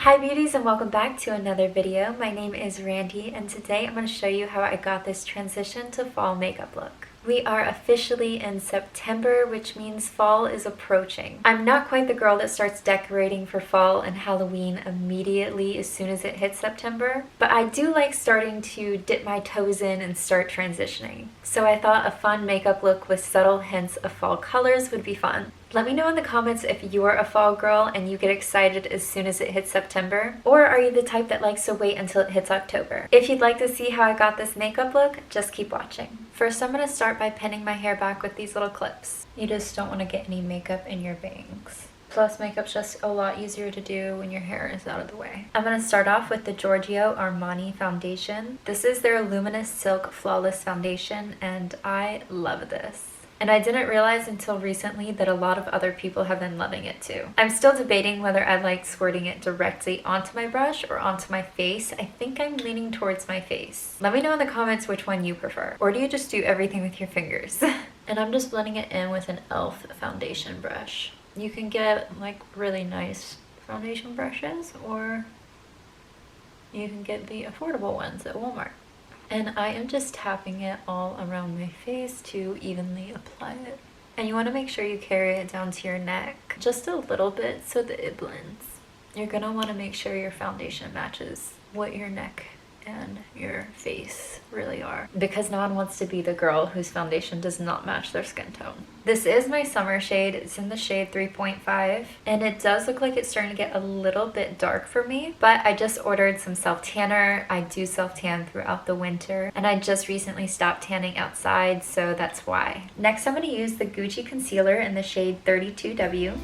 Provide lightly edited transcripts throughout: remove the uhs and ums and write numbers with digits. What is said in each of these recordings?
Hi beauties and welcome back to another video. My name is Randy and today I'm going to show you how I got this transition to fall makeup look. We are officially in September, which means fall is approaching. I'm not quite the girl that starts decorating for fall and Halloween immediately as soon as it hits September, but I do like starting to dip my toes in and start transitioning. So I thought a fun makeup look with subtle hints of fall colors would be fun. Let me know in the comments if you're a fall girl and you get excited as soon as it hits September, or are you the type that likes to wait until it hits October? If you'd like to see how I got this makeup look, just keep watching. First, I'm going to start by pinning my hair back with these little clips. You just don't want to get any makeup in your bangs. Plus, makeup's just a lot easier to do when your hair is out of the way. I'm going to start off with the Giorgio Armani foundation. This is their Luminous Silk Flawless Foundation, and I love this. And I didn't realize until recently that a lot of other people have been loving it too. I'm still debating whether I like squirting it directly onto my brush or onto my face. I think I'm leaning towards my face. Let me know in the comments which one you prefer. Or do you just do everything with your fingers? And I'm just blending it in with an e.l.f. foundation brush. You can get like really nice foundation brushes, or you can get the affordable ones at Walmart. And I am just tapping it all around my face to evenly apply it. And you want to make sure you carry it down to your neck just a little bit so that it blends. You're going to want to make sure your foundation matches what your neck and your face really are, because no one wants to be the girl whose foundation does not match their skin tone. This is my summer shade. It's in the shade 3.5 and it does look like it's starting to get a little bit dark for me, but I just ordered some self-tanner. I do self-tan throughout the winter and I just recently stopped tanning outside, so that's why. Next, I'm going to use the Gucci concealer in the shade 32W.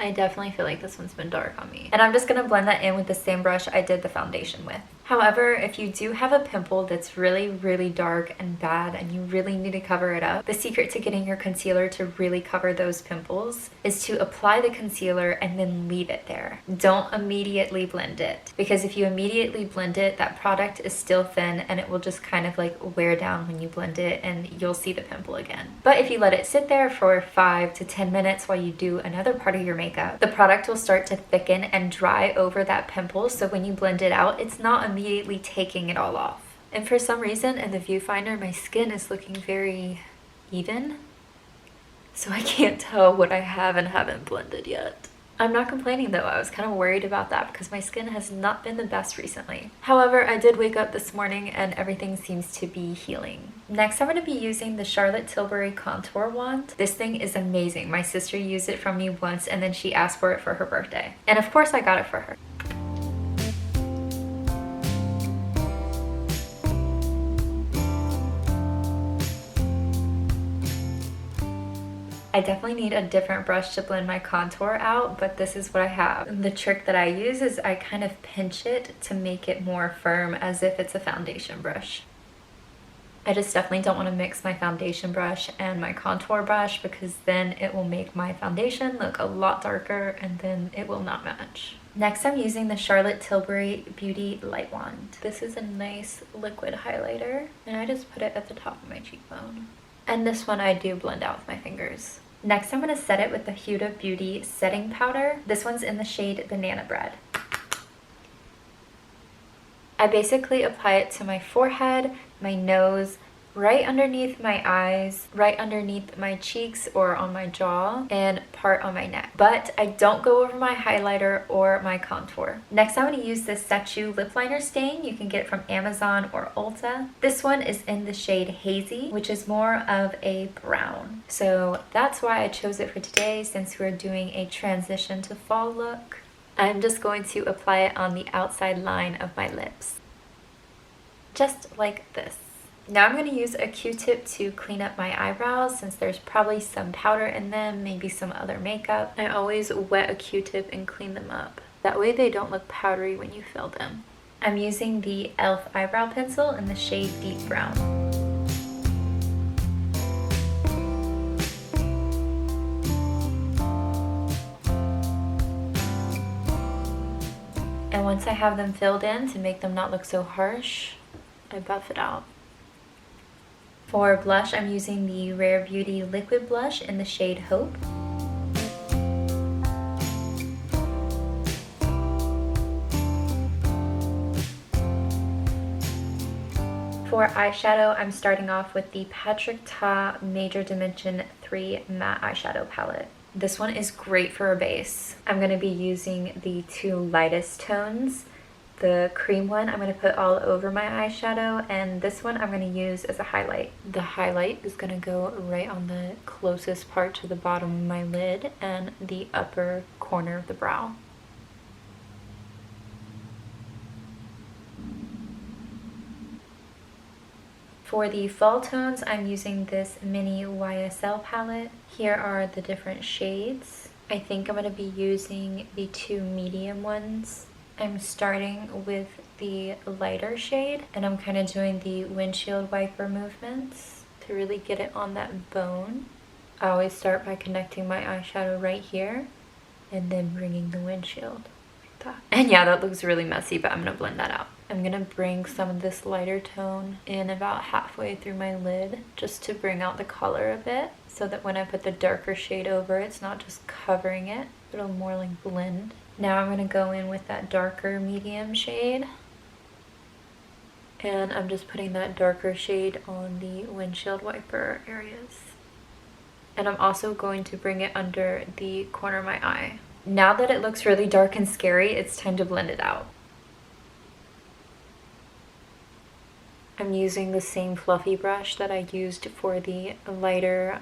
I definitely feel like this one's been dark on me. And I'm just going to blend that in with the same brush I did the foundation with. However, if you do have a pimple that's really dark and bad and you really need to cover it up, the secret to getting your concealer to really cover those pimples is to apply the concealer and then leave it there. Don't immediately blend it, because if you immediately blend it, that product is still thin and it will just kind of like wear down when you blend it and you'll see the pimple again. But if you let it sit there for 5 to 10 minutes while you do another part of your makeup, the product will start to thicken and dry over that pimple, so when you blend it out, it's not immediately taking it all off. And for some reason in the viewfinder, my skin is looking very even, so I can't tell what I have and haven't blended yet. I'm not complaining though. I was kind of worried about that because my skin has not been the best recently. However, I did wake up this morning and everything seems to be healing. Next, I'm going to be using the Charlotte Tilbury Contour Wand. This thing is amazing. My sister used it from me once and then she asked for it for her birthday. And of course I got it for her. I definitely need a different brush to blend my contour out, but this is what I have. The trick that I use is I kind of pinch it to make it more firm, as if it's a foundation brush. I just definitely don't want to mix my foundation brush and my contour brush, because then it will make my foundation look a lot darker and then it will not match. Next, I'm using the Charlotte Tilbury Beauty Light Wand. This is a nice liquid highlighter and I just put it at the top of my cheekbone. And this one I do blend out with my fingers. Next, I'm going to set it with the Huda Beauty setting powder. This one's in the shade Banana Bread. I basically apply it to my forehead, my nose, right underneath my eyes, right underneath my cheeks or on my jaw, and part on my neck. But I don't go over my highlighter or my contour. Next, I'm going to use this Sechu lip liner stain. You can get it from Amazon or Ulta. This one is in the shade Hazy, which is more of a brown. So that's why I chose it for today, since we're doing a transition to fall look. I'm just going to apply it on the outside line of my lips. Just like this. Now I'm going to use a Q-tip to clean up my eyebrows, since there's probably some powder in them, maybe some other makeup. I always wet a Q-tip and clean them up. That way they don't look powdery when you fill them. I'm using the e.l.f. eyebrow pencil in the shade Deep Brown. And once I have them filled in, to make them not look so harsh, I buff it out. For blush, I'm using the Rare Beauty Liquid Blush in the shade Hope. For eyeshadow, I'm starting off with the Patrick Ta Major Dimension 3 Matte Eyeshadow Palette. This one is great for a base. I'm going to be using the two lightest tones. The cream one I'm going to put all over my eyeshadow, and this one I'm going to use as a highlight. The highlight is going to go right on the closest part to the bottom of my lid and the upper corner of the brow. For the fall tones, I'm using this mini YSL palette. Here are the different shades. I think I'm going to be using the two medium ones. I'm starting with the lighter shade, and I'm kind of doing the windshield wiper movements to really get it on that bone. I always start by connecting my eyeshadow right here and then bringing the windshield like that. And yeah, that looks really messy, but I'm going to blend that out. I'm going to bring some of this lighter tone in about halfway through my lid just to bring out the color a bit, so that when I put the darker shade over, it's not just covering it, it'll more like blend. Now I'm going to go in with that darker medium shade, and I'm just putting that darker shade on the windshield wiper areas. And I'm also going to bring it under the corner of my eye. Now that it looks really dark and scary, it's time to blend it out. I'm using the same fluffy brush that I used for the lighter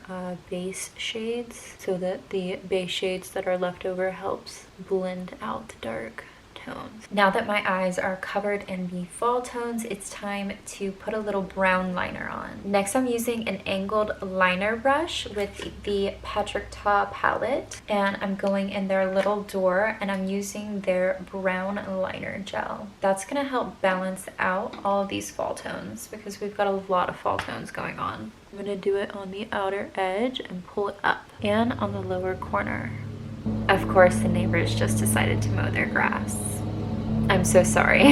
base shades, so that the base shades that are left over helps blend out the dark tones. Now that my eyes are covered in the fall tones, it's time to put a little brown liner on. Next, I'm using an angled liner brush with the Patrick Ta palette, and I'm going in their little door, and I'm using their brown liner gel. That's gonna help balance out all of these fall tones, because we've got a lot of fall tones going on. I'm gonna do it on the outer edge and pull it up, and on the lower corner. Of course, the neighbors just decided to mow their grass. I'm so sorry.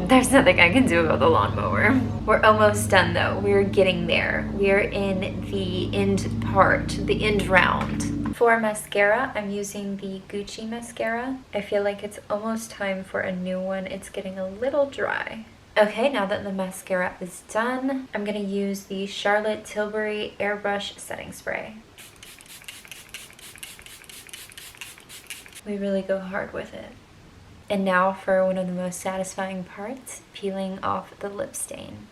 There's nothing I can do about the lawnmower. We're almost done though. We're getting there. We're in the end part, the end round. For mascara, I'm using the Gucci mascara. I feel like it's almost time for a new one. It's getting a little dry. Okay, now that the mascara is done, I'm gonna use the Charlotte Tilbury Airbrush Setting Spray. We really go hard with it. And now for one of the most satisfying parts, peeling off the lip stain.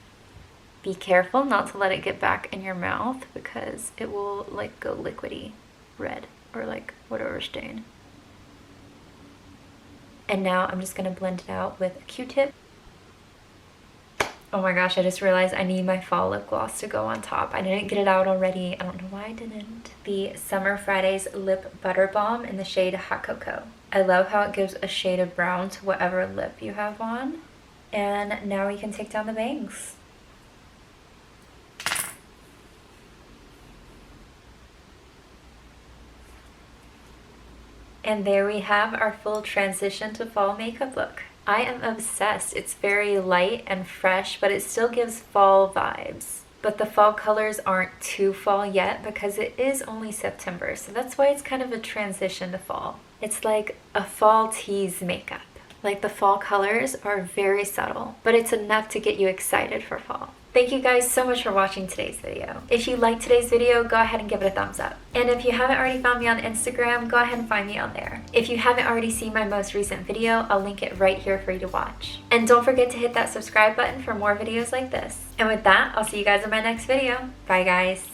Be careful not to let it get back in your mouth, because it will like go liquidy red or like whatever stain. And now I'm just gonna blend it out with a Q-tip. Oh my gosh, I just realized I need my fall lip gloss to go on top. I didn't get it out already. I don't know why I didn't. The Summer Fridays Lip Butter Balm in the shade Hot Cocoa. I love how it gives a shade of brown to whatever lip you have on. And now we can take down the bangs. And there we have our full transition to fall makeup look. I am obsessed. It's very light and fresh, but it still gives fall vibes. But the fall colors aren't too fall yet, because it is only September, so that's why it's kind of a transition to fall. It's like a fall tease makeup. Like, the fall colors are very subtle, but it's enough to get you excited for fall. Thank you guys so much for watching today's video. If you liked today's video, go ahead and give it a thumbs up. And if you haven't already found me on Instagram, go ahead and find me on there. If you haven't already seen my most recent video, I'll link it right here for you to watch. And don't forget to hit that subscribe button for more videos like this. And with that, I'll see you guys in my next video. Bye guys.